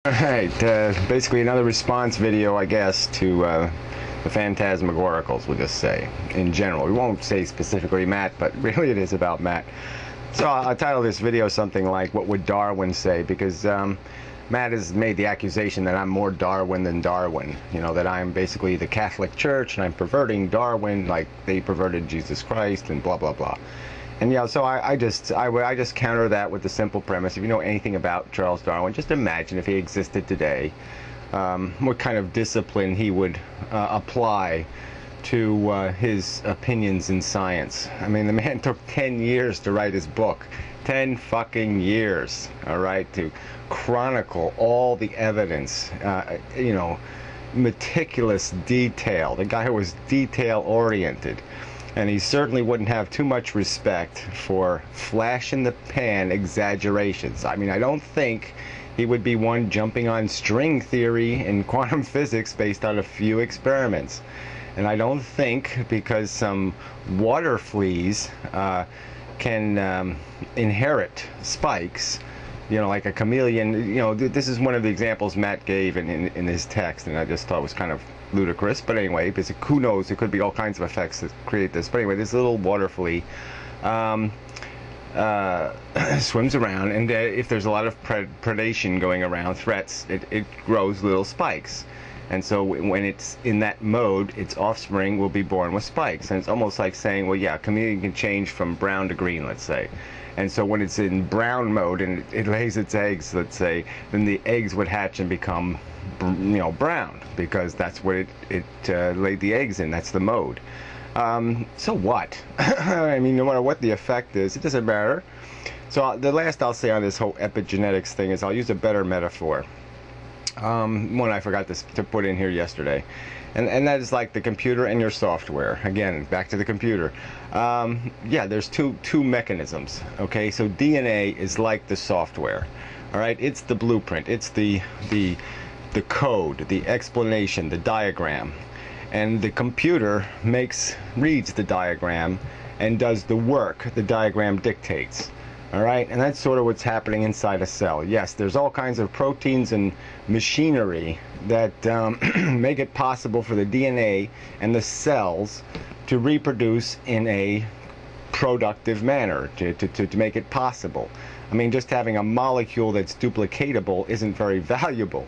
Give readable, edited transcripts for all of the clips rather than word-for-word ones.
Alright, basically another response video, I guess, to the phantasmagoricals, we'll just say, in general. We won't say specifically Matt, but really it is about Matt. So I'll title this video something like, What Would Darwin Say? Because Matt has made the accusation that I'm more Darwin than Darwin. You know, that I'm basically the Catholic Church and I'm perverting Darwin like they perverted Jesus Christ and blah, blah, blah. And yeah, so I just counter that with the simple premise: if you know anything about Charles Darwin, just imagine if he existed today, what kind of discipline he would apply to his opinions in science. I mean, the man took 10 years to write his book. 10 fucking years, all right, to chronicle all the evidence, you know, meticulous detail. The guy was detail-oriented. And he certainly wouldn't have too much respect for flash-in-the-pan exaggerations. I mean, I don't think he would be one jumping on string theory in quantum physics based on a few experiments. And I don't think because some water fleas can inherit spikes, you know, like a chameleon. You know, this is one of the examples Matt gave in his text, and I just thought it was kind of ludicrous. But anyway, because who knows, it could be all kinds of effects that create this. But anyway, this little water flea swims around, and if there's a lot of predation going around, threats, it grows little spikes. And so when it's in that mode, its offspring will be born with spikes. And it's almost like saying, well, yeah, a chameleon can change from brown to green, let's say. And so when it's in brown mode and it lays its eggs, let's say, then the eggs would hatch and become, you know, brown, because that's what it laid the eggs in. That's the mode. So what? I mean, no matter what the effect is, it doesn't matter. So the last I'll say on this whole epigenetics thing is I'll use a better metaphor. One I forgot to put in here yesterday, and that is like the computer and your software. Again, back to the computer. Yeah, there's two mechanisms. Okay, so DNA is like the software. All right, it's the blueprint. It's the code, the explanation, the diagram, and the computer reads the diagram and does the work the diagram dictates. All right, and that's sort of what's happening inside a cell. Yes, there's all kinds of proteins and machinery that make it possible for the DNA and the cells to reproduce in a productive manner, to make it possible. I mean, just having a molecule that's duplicatable isn't very valuable.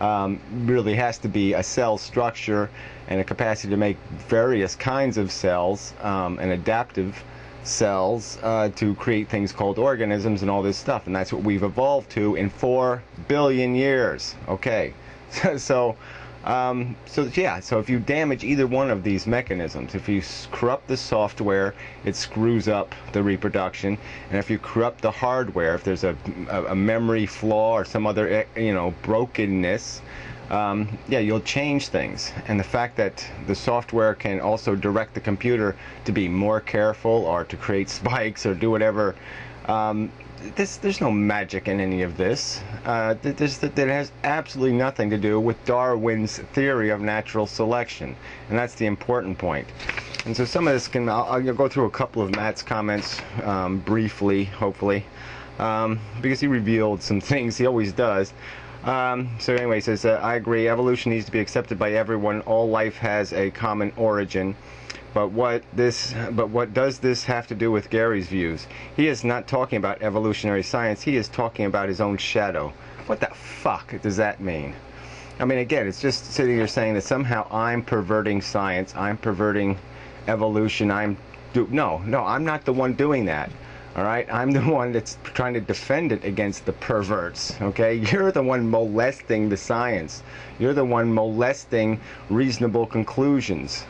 Really has to be a cell structure and a capacity to make various kinds of cells and adaptive cells to create things called organisms and all this stuff, and that's what we've evolved to in 4 billion years. Okay, so yeah, so if you damage either one of these mechanisms, if you corrupt the software, it screws up the reproduction, and if you corrupt the hardware, if there's a memory flaw or some other, you know, brokenness, yeah, you'll change things. And the fact that the software can also direct the computer to be more careful or to create spikes or do whatever, there's no magic in any of this. That has absolutely nothing to do with Darwin's theory of natural selection, and that's the important point. And so some of this I'll go through a couple of Matt's comments briefly, hopefully, because he revealed some things. He always does. So anyway, he says, I agree, evolution needs to be accepted by everyone. All life has a common origin. But what does this have to do with Gary's views? He is not talking about evolutionary science. He is talking about his own shadow. What the fuck does that mean? I mean, again, it's just sitting here saying that somehow I'm perverting science. I'm perverting evolution. No, I'm not the one doing that. All right, I'm the one that's trying to defend it against the perverts. Okay, you're the one molesting the science. You're the one molesting reasonable conclusions.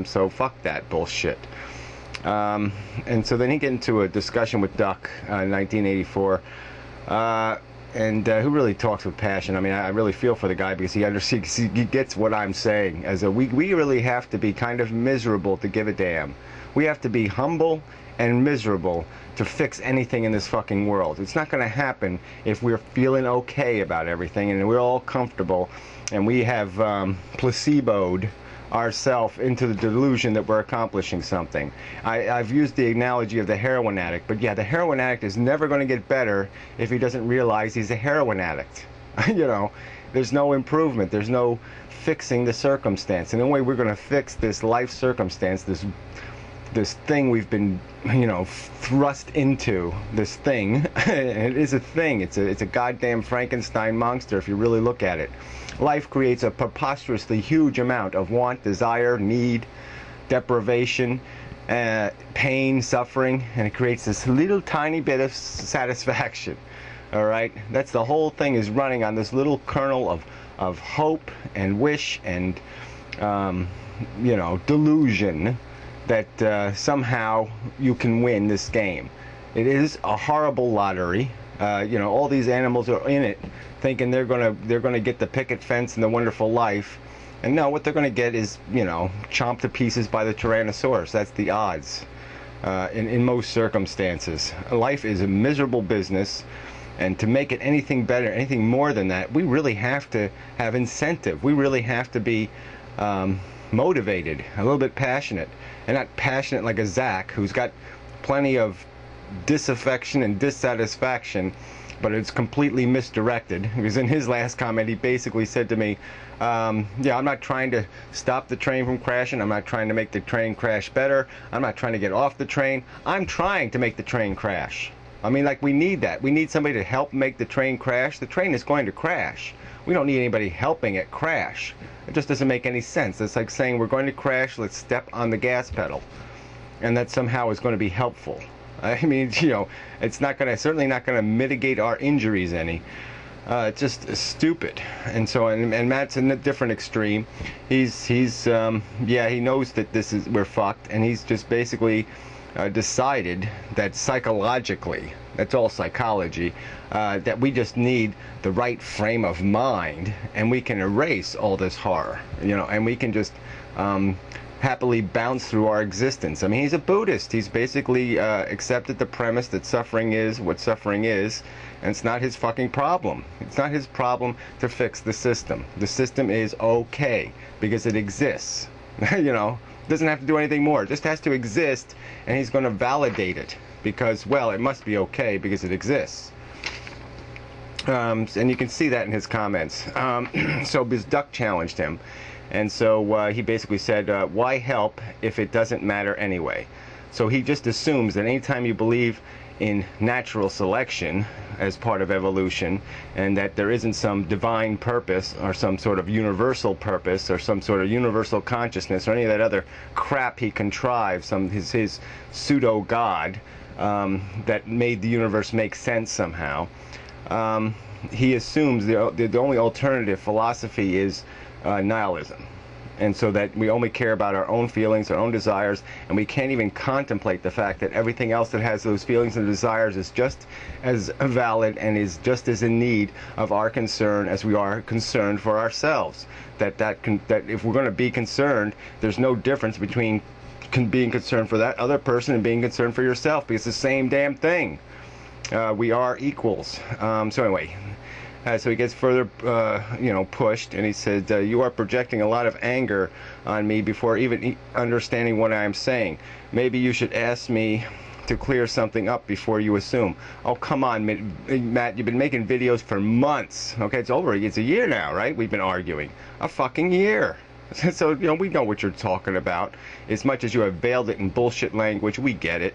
So fuck that bullshit. And so then he get into a discussion with Duck, 1984, and who really talks with passion. I mean, I really feel for the guy because he gets what I'm saying. We really have to be kind of miserable to give a damn. We have to be humble and miserable to fix anything in this fucking world. It's not going to happen if we're feeling okay about everything and we're all comfortable and we have placeboed ourselves into the delusion that we're accomplishing something. I've used the analogy of the heroin addict, but yeah, the heroin addict is never going to get better if he doesn't realize he's a heroin addict. You know, there's no improvement. There's no fixing the circumstance. And the way we're going to fix this life circumstance, this thing we've been, you know, thrust into, this thing, and it is a thing. It's a goddamn Frankenstein monster if you really look at it. Life creates a preposterously huge amount of want, desire, need, deprivation, pain, suffering, and it creates this little tiny bit of satisfaction. All right, that's the whole thing, is running on this little kernel of hope and wish and you know, delusion that somehow you can win this game. It is a horrible lottery. You know, all these animals are in it thinking they're gonna get the picket fence and the wonderful life, and no, what they're gonna get is, you know, chomped to pieces by the Tyrannosaurus. That's the odds in most circumstances. Life is a miserable business, and to make it anything better, anything more than that, we really have to have incentive. We really have to be motivated, a little bit passionate, and not passionate like a Zach who's got plenty of disaffection and dissatisfaction, but it's completely misdirected. Because in his last comment, he basically said to me, yeah, I'm not trying to stop the train from crashing. I'm not trying to make the train crash better. I'm not trying to get off the train. I'm trying to make the train crash. I mean, like, we need that. We need somebody to help make the train crash. The train is going to crash. We don't need anybody helping it crash. It just doesn't make any sense. It's like saying we're going to crash, let's step on the gas pedal. And that somehow is going to be helpful. I mean, you know, it's not going to, certainly not going to mitigate our injuries any. It's just stupid. And so, and Matt's in a different extreme. He's yeah, he knows that we're fucked, and he's just basically decided that psychologically, that's all psychology, that we just need the right frame of mind, and we can erase all this horror, you know, and we can just happily bounce through our existence. I mean, he's a Buddhist. He's basically accepted the premise that suffering is what suffering is, and it's not his fucking problem. It's not his problem to fix the system. The system is okay because it exists. You know, doesn't have to do anything more. It just has to exist, and he's going to validate it because, well, it must be okay because it exists. And you can see that in his comments. So Bizduck challenged him, and so he basically said, why help if it doesn't matter anyway? So he just assumes that anytime you believe in natural selection as part of evolution, and that there isn't some divine purpose or some sort of universal purpose or some sort of universal consciousness or any of that other crap he contrived, his pseudo god that made the universe make sense somehow, he assumes the only alternative philosophy is nihilism. And so that we only care about our own feelings, our own desires, and we can't even contemplate the fact that everything else that has those feelings and desires is just as valid and is just as in need of our concern as we are concerned for ourselves. That if we're going to be concerned, there's no difference between being concerned for that other person and being concerned for yourself, because it's the same damn thing. We are equals. So anyway. So he gets further, you know, pushed, and he said, you are projecting a lot of anger on me before even understanding what I am saying. Maybe you should ask me to clear something up before you assume. Oh, come on, Matt, you've been making videos for months. Okay, it's a year now, right? We've been arguing. A fucking year. So, you know, we know what you're talking about. As much as you have veiled it in bullshit language, we get it.